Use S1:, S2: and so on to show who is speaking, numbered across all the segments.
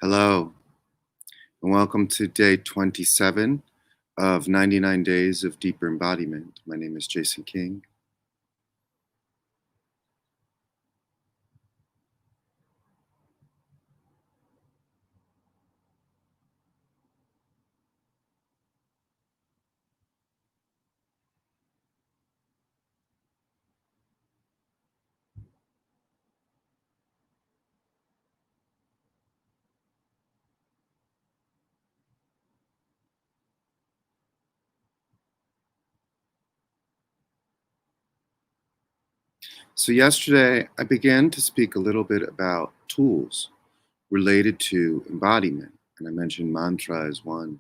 S1: Hello, and welcome to day 27 of 99 Days of Deeper Embodiment. My name is Jason King. So, yesterday I began to speak a little bit about tools related to embodiment, and I mentioned mantra as one.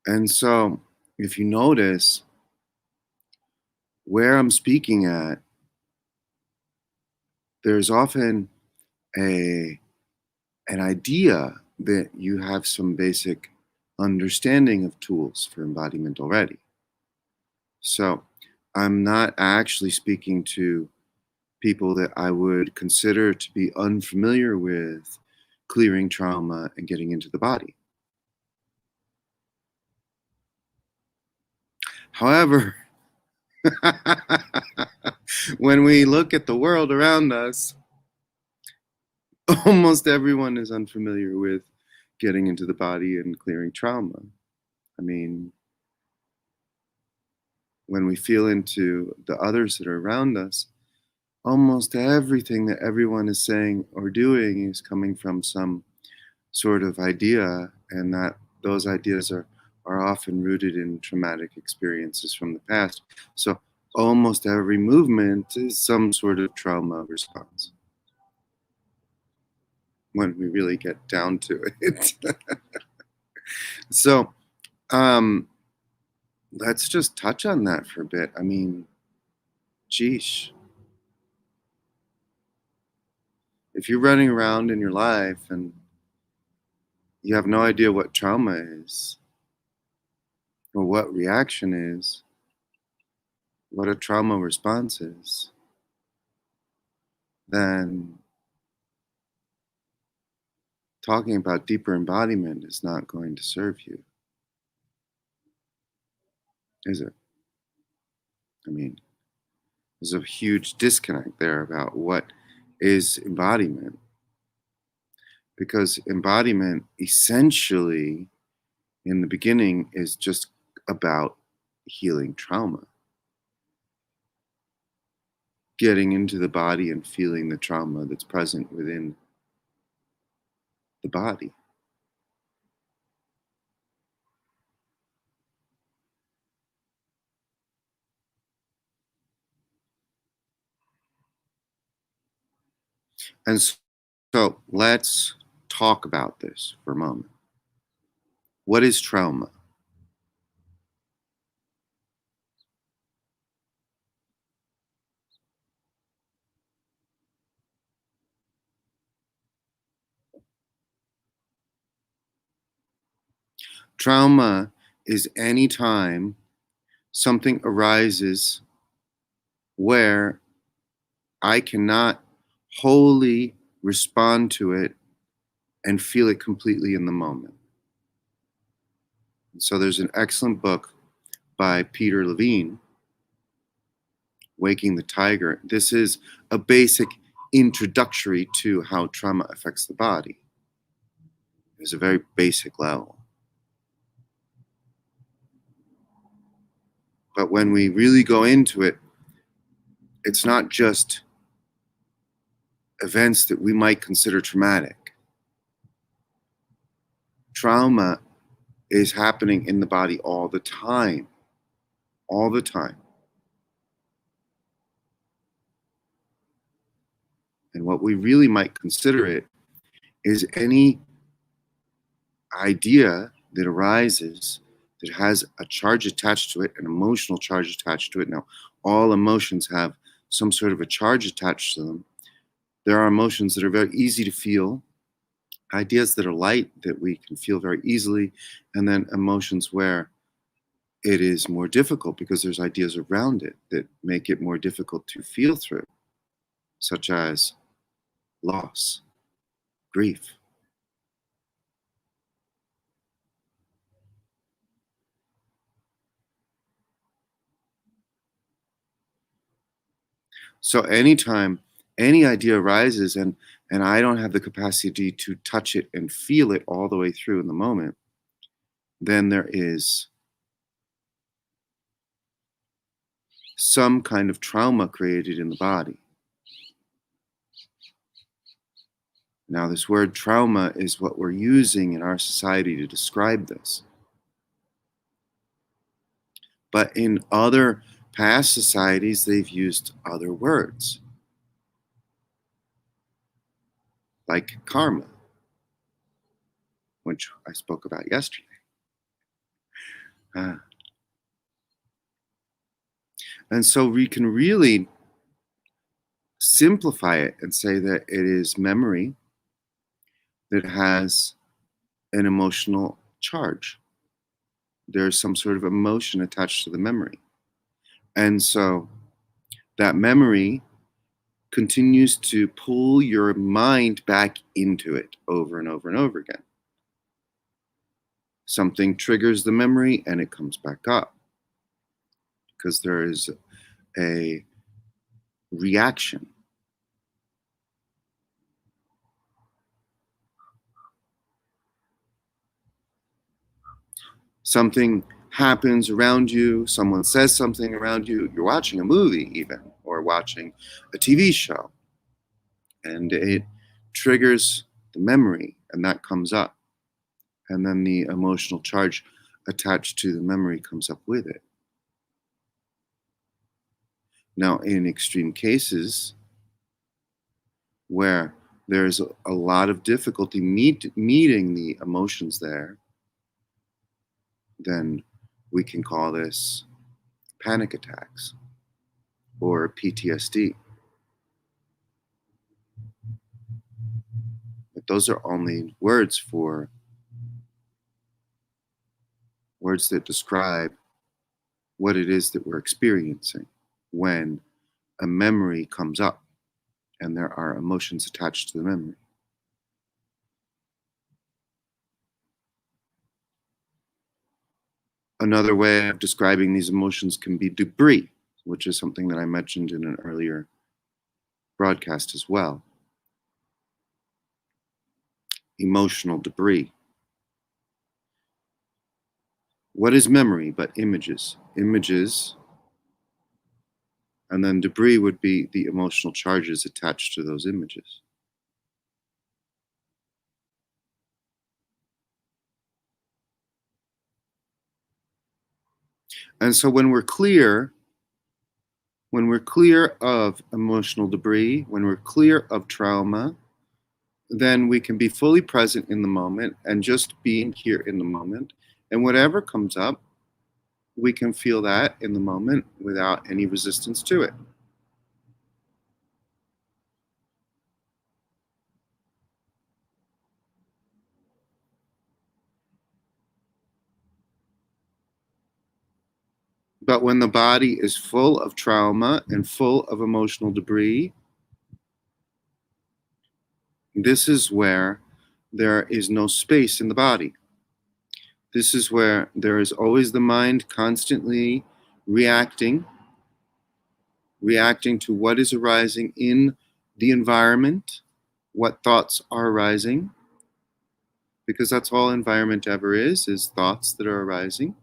S1: And so, if you notice where I'm speaking at, there's often a an idea that you have some basic understanding of tools for embodiment already. So I'm not actually speaking to people that I would consider to be unfamiliar with clearing trauma and getting into the body. However, when we look at the world around us, almost everyone is unfamiliar with getting into the body and clearing trauma. I mean, when we feel into the others that are around us, almost everything that everyone is saying or doing is coming from some sort of idea, and that those ideas are often rooted in traumatic experiences from the past. So almost every movement is some sort of trauma response when we really get down to it. So um, let's just touch on that for a bit. I mean, geesh, if you're running around in your life and you have no idea what trauma is or what reaction is, what a trauma response is, then talking about deeper embodiment is not going to serve you, is it? I mean, there's a huge disconnect there about what is embodiment, because embodiment essentially, in the beginning, is just about healing trauma, getting into the body and feeling the trauma that's present within the body. And so let's talk about this for a moment. What is trauma? Trauma is any time something arises where I cannot wholly respond to it and feel it completely in the moment. So there's an excellent book by Peter Levine, Waking the Tiger. This is a basic introductory to how trauma affects the body. It's a very basic level. But when we really go into it, it's not just events that we might consider traumatic. Trauma is happening in the body all the time. All the time. And what we really might consider it is any idea that arises that has a charge attached to it, an emotional charge attached to it. Now, all emotions have some sort of a charge attached to them. There are emotions that are very easy to feel, ideas that are light that we can feel very easily, and then emotions where it is more difficult because there's ideas around it that make it more difficult to feel through, such as loss, grief. So anytime any idea arises and I don't have the capacity to touch it and feel it all the way through in the moment, then there is some kind of trauma created in the body. Now, this word trauma is what we're using in our society to describe this. But in other past societies, they've used other words, like karma, which I spoke about yesterday. Uh, and so we can really simplify it and say that it is memory that has an emotional charge. There's some sort of emotion attached to the memory. And so that memory continues to pull your mind back into it over and over and over again. Something triggers the memory and it comes back up because there is a reaction. Something happens around you, someone says something around you, you're watching a movie even, or watching a TV show, and it triggers the memory, and that comes up. And then the emotional charge attached to the memory comes up with it. Now, in extreme cases where there's a lot of difficulty meeting the emotions there, then we can call this panic attacks or PTSD. But those are only words that describe what it is that we're experiencing when a memory comes up and there are emotions attached to the memory. Another way of describing these emotions can be debris, which is something that I mentioned in an earlier broadcast as well. Emotional debris. What is memory but images? Images, and then debris would be the emotional charges attached to those images. And so when we're clear of emotional debris, when we're clear of trauma, then we can be fully present in the moment and just being here in the moment. And whatever comes up, we can feel that in the moment without any resistance to it. But when the body is full of trauma and full of emotional debris, this is where there is no space in the body. This is where there is always the mind constantly reacting to what is arising in the environment, what thoughts are arising, because that's all environment ever is thoughts that are arising.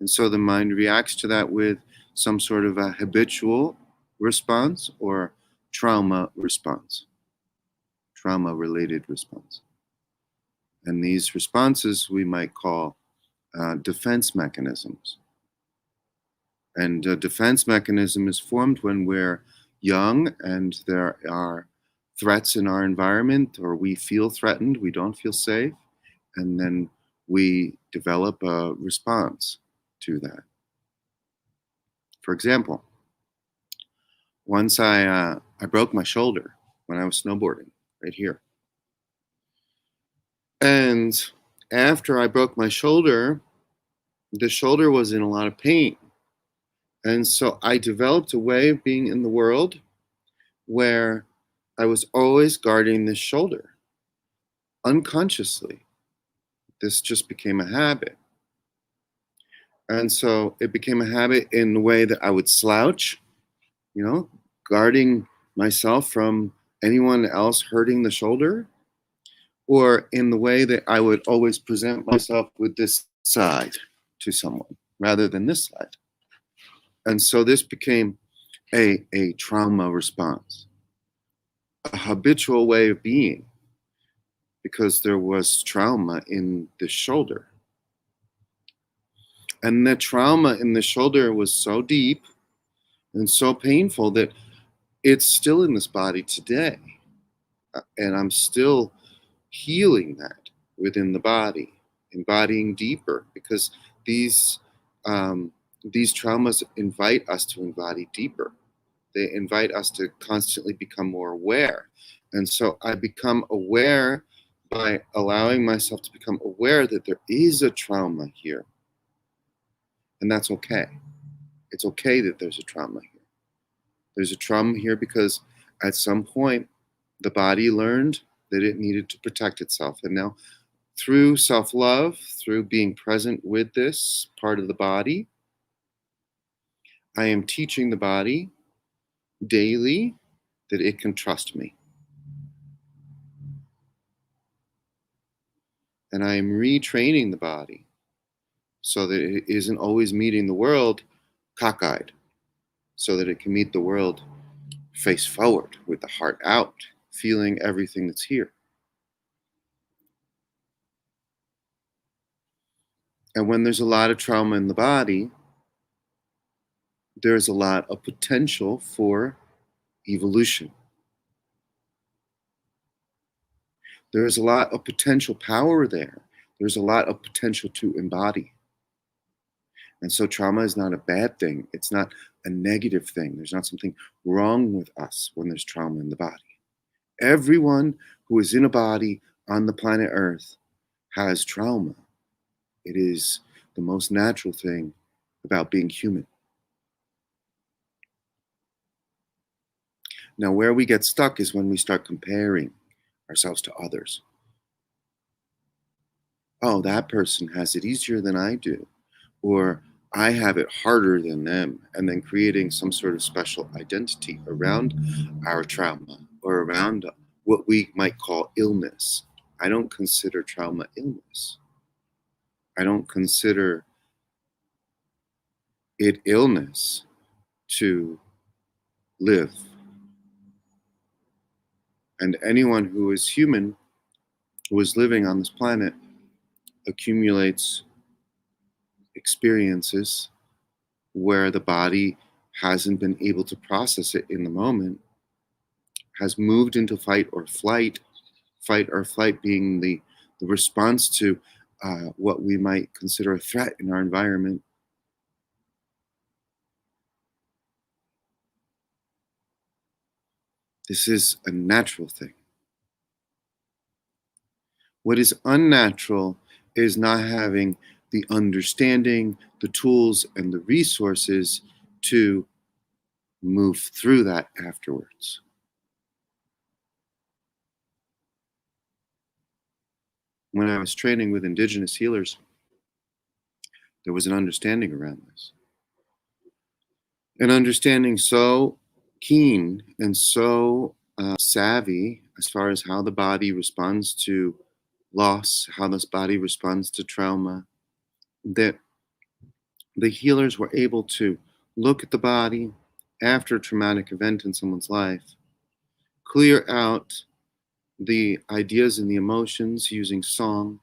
S1: And so the mind reacts to that with some sort of a habitual response or trauma response, trauma-related response. And these responses we might call defense mechanisms. And a defense mechanism is formed when we're young and there are threats in our environment, or we feel threatened, we don't feel safe, and then we develop a response to that. For example, once I broke my shoulder when I was snowboarding right here. And after I broke my shoulder, the shoulder was in a lot of pain. And so I developed a way of being in the world where I was always guarding this shoulder unconsciously. This just became a habit. And so it became a habit in the way that I would slouch, you know, guarding myself from anyone else hurting the shoulder, or in the way that I would always present myself with this side to someone rather than this side. And so this became a trauma response, a habitual way of being, because there was trauma in the shoulder. And the trauma in the shoulder was so deep and so painful that it's still in this body today. And I'm still healing that within the body, embodying deeper, because these um, these traumas invite us to embody deeper. They invite us to constantly become more aware. And so I become aware by allowing myself to become aware that there is a trauma here. And that's okay. It's okay that there's a trauma here. There's a trauma here because at some point the body learned that it needed to protect itself. And now, through self love, through being present with this part of the body, I am teaching the body daily that it can trust me. And I am retraining the body so that it isn't always meeting the world cockeyed, so that it can meet the world face forward with the heart out, feeling everything that's here. And when there's a lot of trauma in the body, there's a lot of potential for evolution. There's a lot of potential power there. There's a lot of potential to embody. And so trauma is not a bad thing. It's not a negative thing. There's not something wrong with us when there's trauma in the body. Everyone who is in a body on the planet Earth has trauma. It is the most natural thing about being human. Now, where we get stuck is when we start comparing ourselves to others. Oh, that person has it easier than I do. Or I have it harder than them. And then creating some sort of special identity around our trauma or around what we might call illness. I don't consider trauma illness. I don't consider it illness to live. And anyone who is human, who is living on this planet, accumulates experiences where the body hasn't been able to process it in the moment, has moved into fight or flight being the response to what we might consider a threat in our environment. This is a natural thing. What is unnatural is not having the understanding, the tools, and the resources to move through that afterwards. When I was training with indigenous healers, there was an understanding around this. An understanding so keen and so savvy as far as how the body responds to loss, how this body responds to trauma, that the healers were able to look at the body after a traumatic event in someone's life, clear out the ideas and the emotions using song,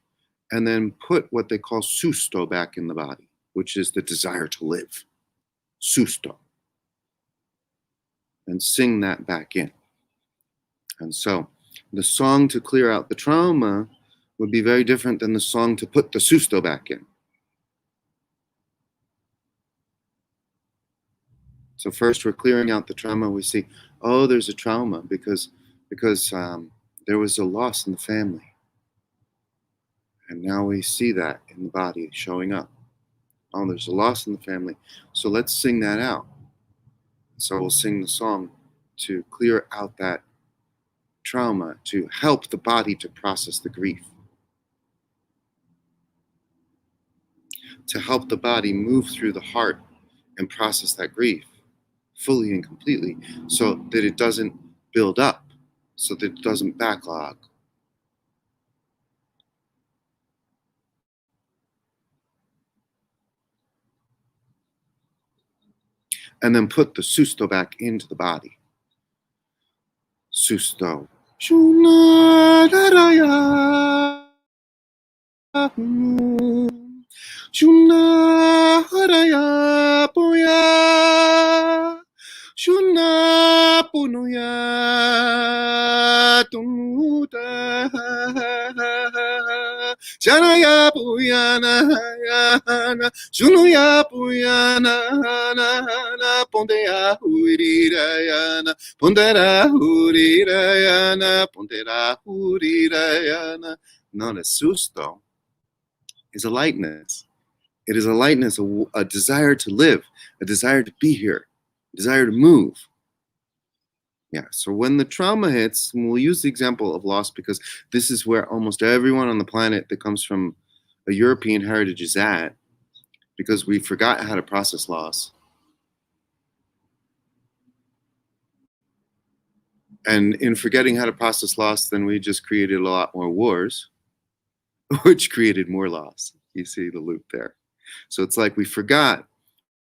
S1: and then put what they call susto back in the body, which is the desire to live. Susto. And sing that back in. And so the song to clear out the trauma would be very different than the song to put the susto back in. So first we're clearing out the trauma. We see, oh, there's a trauma because there was a loss in the family. And now we see that in the body showing up. Oh, there's a loss in the family. So let's sing that out. So we'll sing the song to clear out that trauma to help the body to process the grief, to help the body move through the heart and process that grief fully and completely so that it doesn't build up, so that it doesn't backlog. And then put the susto back into the body. Susto. Shuna haraya poya. Shuna punuya tumuta. Shanaya puyana yana. Shunuya puyana na. Pondea hurirayana. Pondera hurirayana. Pondera hurirayana. Known as susto, is a lightness. It is a lightness, a desire to live, a desire to be here, a desire to move. Yeah, so when the trauma hits, and we'll use the example of loss because this is where almost everyone on the planet that comes from a European heritage is at, because we forgot how to process loss. And in forgetting how to process loss, then we just created a lot more wars, which created more loss. You see the loop there. So it's like we forgot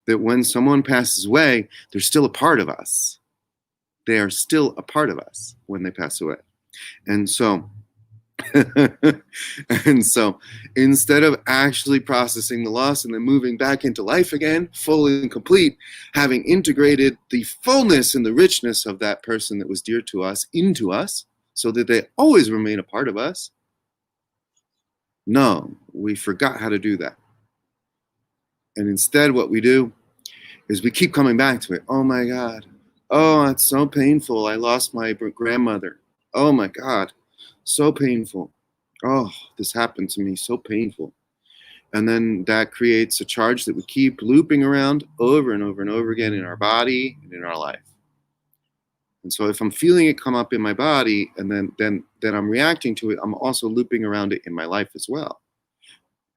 S1: that when someone passes away, they're still a part of us. They are still a part of us when they pass away. And so, and so instead of actually processing the loss and then moving back into life again, full and complete, having integrated the fullness and the richness of that person that was dear to us into us so that they always remain a part of us, no, we forgot how to do that. And instead, what we do is we keep coming back to it. Oh my God. Oh, it's so painful. I lost my grandmother. Oh my God. So painful. Oh, this happened to me. So painful. And then that creates a charge that we keep looping around over and over and over again in our body and in our life. And so if I'm feeling it come up in my body and then I'm reacting to it, I'm also looping around it in my life as well.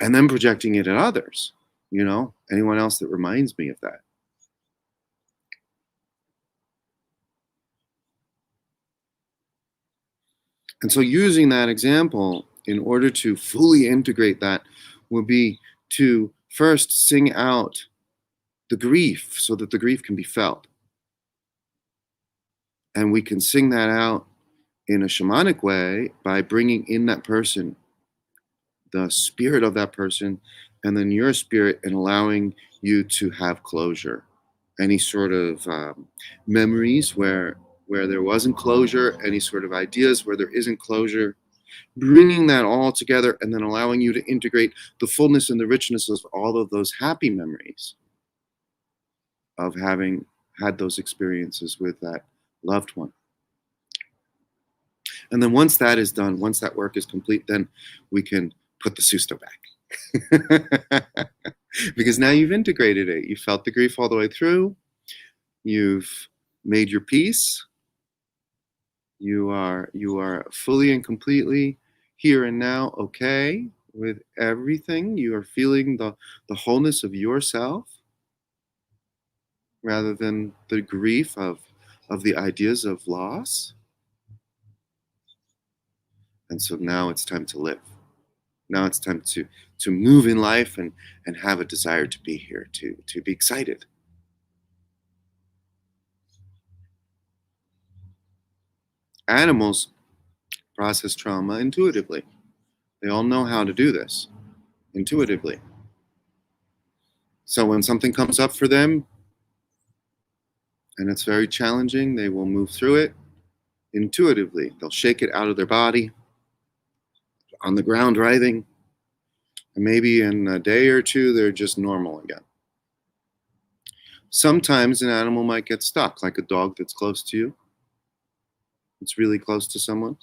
S1: And then projecting it at others, anyone else that reminds me of that. And so using that example in order to fully integrate that would be to first sing out the grief so that the grief can be felt. And we can sing that out in a shamanic way by bringing in that person, the spirit of that person, and then your spirit, and allowing you to have closure. Any sort of memories where there wasn't closure, any sort of ideas where there isn't closure, bringing that all together and then allowing you to integrate the fullness and the richness of all of those happy memories of having had those experiences with that loved one. And then once that is done, once that work is complete, then we can put the susto back. Because now you've integrated it. You felt the grief all the way through. You've made your peace. You are fully and completely here and now, okay, with everything. You are feeling the wholeness of yourself rather than the grief of the ideas of loss. And so now it's time to live. Now it's time to move in life and have a desire to be here, to be excited. Animals process trauma intuitively. They all know how to do this intuitively. So when something comes up for them and it's very challenging, they will move through it intuitively. They'll shake it out of their body, on the ground writhing, and maybe in a day or two, they're just normal again. Sometimes an animal might get stuck, like a dog that's close to you. It's really close to someone.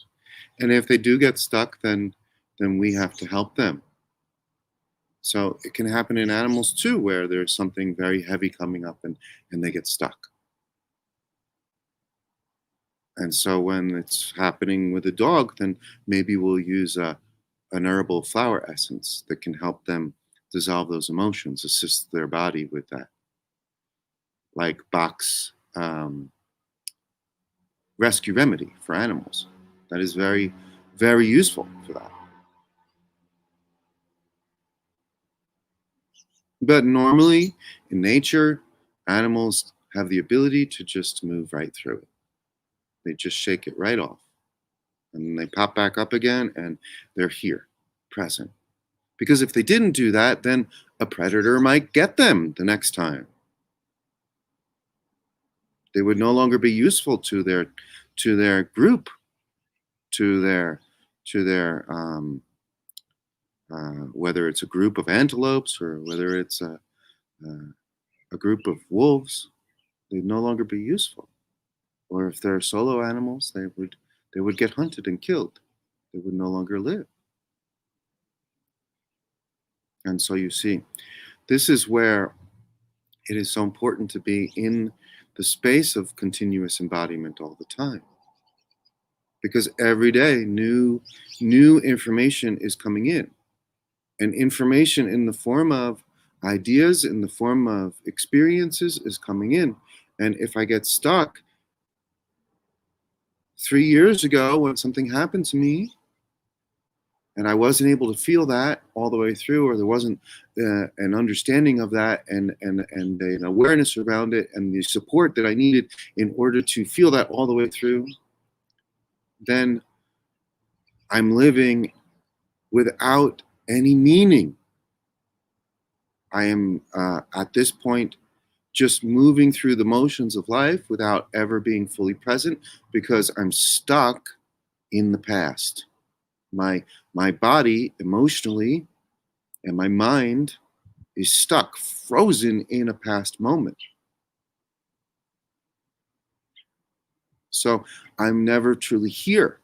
S1: And if they do get stuck, then we have to help them. So it can happen in animals too, where there's something very heavy coming up and they get stuck. And so when it's happening with a dog, then maybe we'll use an herbal flower essence that can help them dissolve those emotions, assist their body with that, like Bach's rescue remedy for animals. That is very, very useful for that. But normally in nature, animals have the ability to just move right through it. They just shake it right off. And then they pop back up again and they're here, present. Because if they didn't do that, then a predator might get them the next time. They would no longer be useful to their group, to their whether it's a group of antelopes or whether it's a group of wolves. They'd no longer be useful. Or if they're solo animals, they would get hunted and killed. They would no longer live. And so you see, this is where it is so important to be in the space of continuous embodiment all the time. Because every day new information is coming in. And information in the form of ideas, in the form of experiences is coming in. And if I get stuck 3 years ago when something happened to me, and I wasn't able to feel that all the way through, or there wasn't an understanding of that and an awareness around it and the support that I needed in order to feel that all the way through, then I'm living without any meaning. I am at this point just moving through the motions of life without ever being fully present because I'm stuck in the past. My body emotionally and my mind is stuck, frozen in a past moment. So I'm never truly here.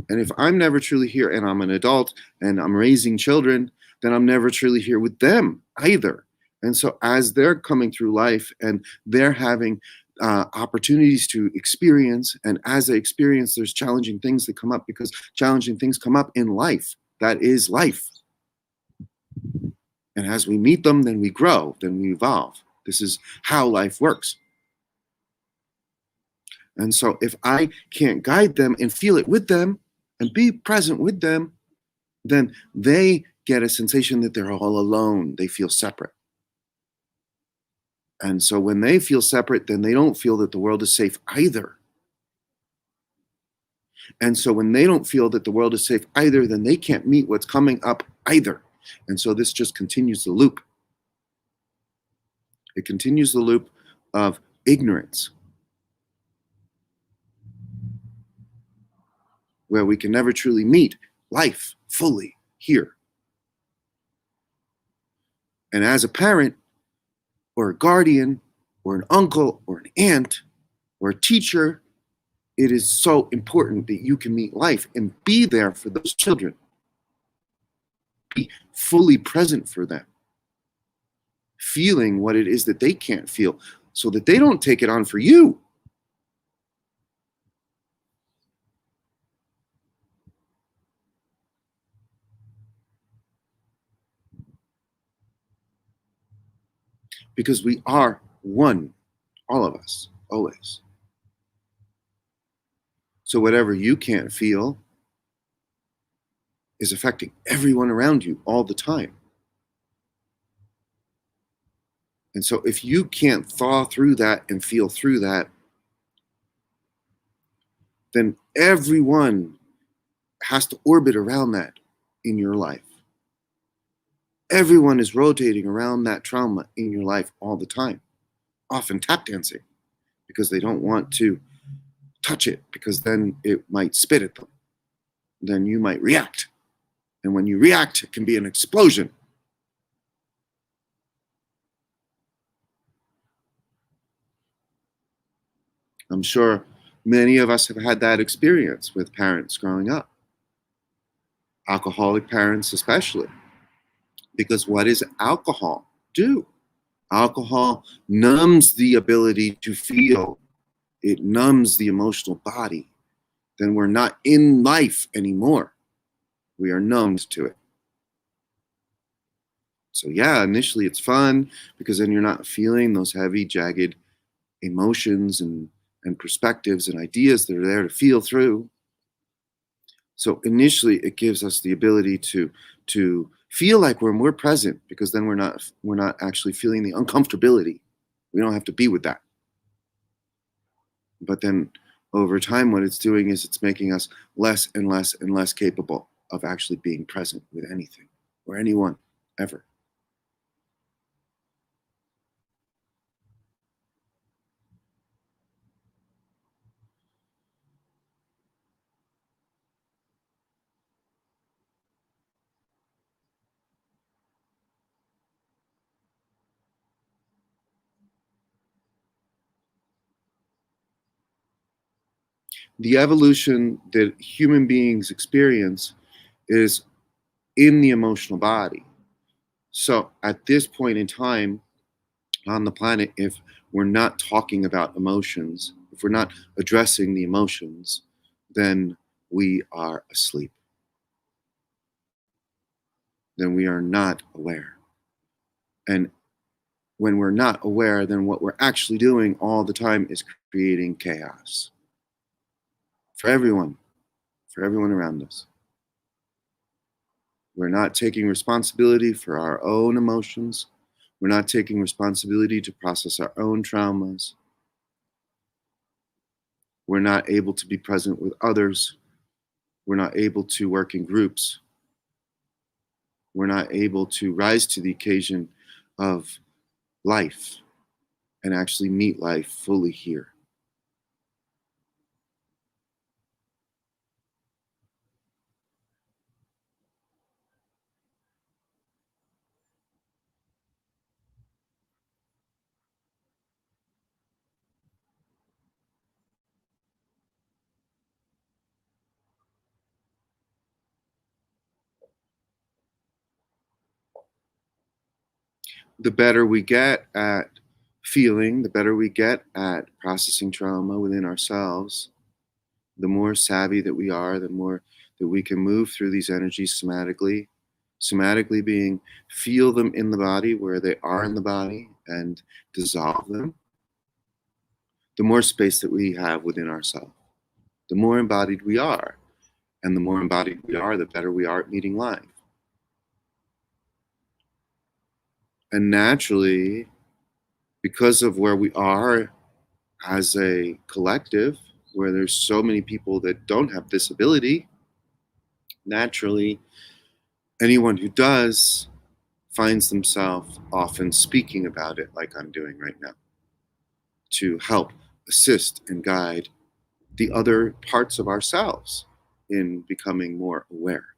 S1: And if I'm never truly here and I'm an adult and I'm raising children, then I'm never truly here with them either. And so as they're coming through life and they're having opportunities to experience, and as they experience, there's challenging things that come up because challenging things come up in life. That is life. And as we meet them, then we grow, then we evolve. This is how life works. And so if I can't guide them and feel it with them and be present with them, then they get a sensation that they're all alone. They feel separate. And so when they feel separate, then they don't feel that the world is safe either. And so when they don't feel that the world is safe either, then they can't meet what's coming up either. And so this just continues the loop. It continues the loop of ignorance, where we can never truly meet life fully here. And as a parent, or a guardian, or an uncle, or an aunt, or a teacher, it is so important that you can meet life and be there for those children. Be fully present for them. Feeling what it is that they can't feel so that they don't take it on for you. Because we are one, all of us, always. So whatever you can't feel is affecting everyone around you all the time. And so if you can't thaw through that and feel through that, then everyone has to orbit around that in your life. Everyone is rotating around that trauma in your life all the time, often tap dancing, because they don't want to touch it, because then it might spit at them. Then you might react. And when you react, it can be an explosion. I'm sure many of us have had that experience with parents growing up. Alcoholic parents especially. Because what does alcohol do? Alcohol numbs the ability to feel. It numbs the emotional body. then we're not in life anymore. We are numbed to it. So yeah, initially it's fun because then you're not feeling those heavy, jagged emotions and perspectives and ideas that are there to feel through. So initially it gives us the ability to feel like we're more present, because then we're not actually feeling the uncomfortability. We don't have to be with that. But then over time, what it's doing is it's making us less and less and less capable of actually being present with anything or anyone ever. The evolution that human beings experience is in the emotional body. So at this point in time on the planet, if we're not talking about emotions, if we're not addressing the emotions, then we are asleep. Then we are not aware. And when we're not aware, then what we're actually doing all the time is creating chaos for everyone around us. We're not taking responsibility for our own emotions. We're not taking responsibility to process our own traumas. We're not able to be present with others. We're not able to work in groups. We're not able to rise to the occasion of life and actually meet life fully here. The better we get at feeling, the better we get at processing trauma within ourselves, the more savvy that we are, the more that we can move through these energies somatically. Somatically being feel them in the body where they are in the body and dissolve them. The more space that we have within ourselves, the more embodied we are. And the more embodied we are, the better we are at meeting life. And naturally, because of where we are as a collective, where there's so many people that don't have this ability, naturally, anyone who does finds themselves often speaking about it like I'm doing right now, to help assist and guide the other parts of ourselves in becoming more aware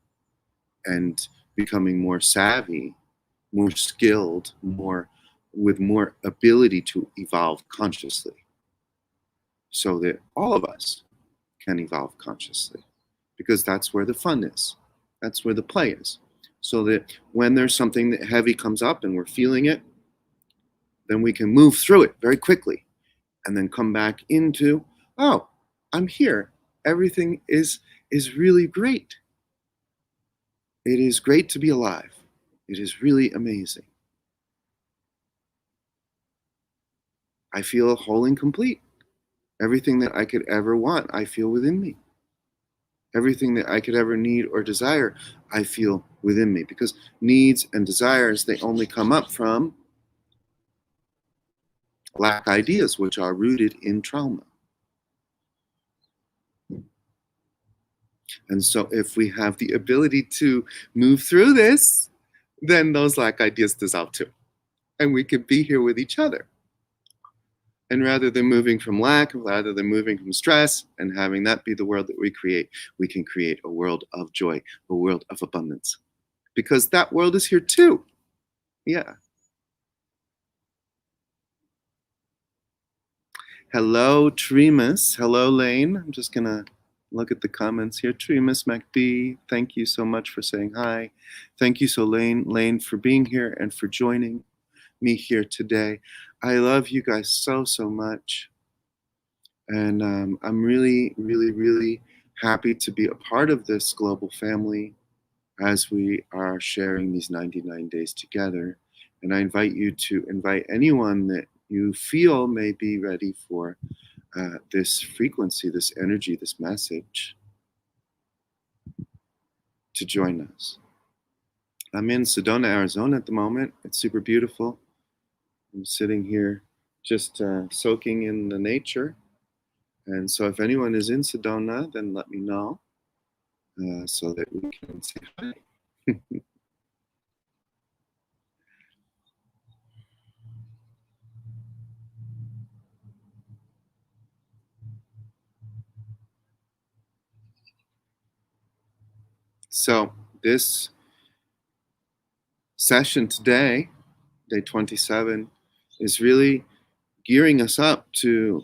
S1: and becoming more savvy, more skilled, more with more ability to evolve consciously, so that all of us can evolve consciously, because that's where the fun is. That's where the play is. So that when there's something that heavy comes up and we're feeling it, then we can move through it very quickly and then come back into, oh, I'm here. Everything is really great. It is great to be alive. It is really amazing. I feel whole and complete. Everything that I could ever want, I feel within me. Everything that I could ever need or desire, I feel within me. Because needs and desires, they only come up from lack ideas, which are rooted in trauma. And so if we have the ability to move through this, then those lack ideas dissolve too. And we can be here with each other. And rather than moving from lack, rather than moving from stress and having that be the world that we can create a world of joy, a world of abundance. Because that world is here too. Yeah. Hello, Tremus. Hello, Lane. I'm just going to look at the comments here. Tremus MacB, thank you so much for saying hi. Thank you so, Lane, for being here and for joining me here today. I love you guys so much. And I'm really, really, really happy to be a part of this global family as we are sharing these 99 days together. And I invite you to invite anyone that you feel may be ready for this frequency, this energy, this message to join us. I'm in Sedona, Arizona at the moment. It's super beautiful. I'm sitting here just soaking in the nature. And so if anyone is in Sedona, then let me know so that we can say hi. So this session today, day 27, is really gearing us up to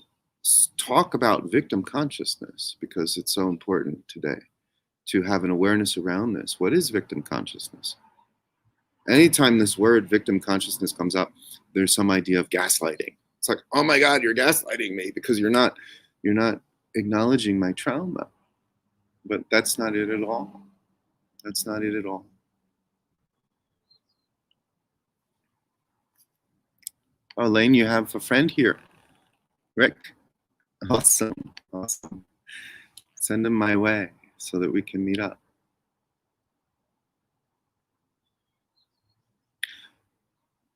S1: talk about victim consciousness because it's so important today to have an awareness around this. What is victim consciousness? Anytime this word victim consciousness comes up, there's some idea of gaslighting. It's like, oh my God, you're gaslighting me because you're not acknowledging my trauma. But that's not it at all. That's not it at all. Oh, Lane, you have a friend here. Rick. Awesome. Awesome. Send him my way so that we can meet up.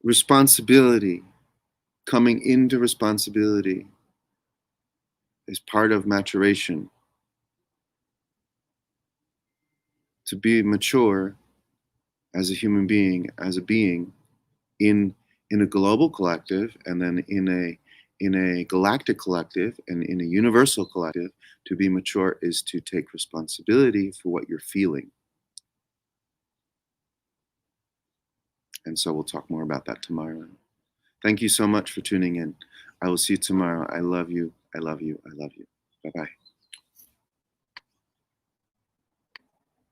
S1: Responsibility, coming into responsibility is part of maturation. To be mature as a human being, as a being in a global collective, and then in a galactic collective, and in a universal collective, to be mature is to take responsibility for what you're feeling. And so we'll talk more about that tomorrow. Thank you so much for tuning in. I will see you tomorrow. I love you. I love you. I love you. Bye-bye.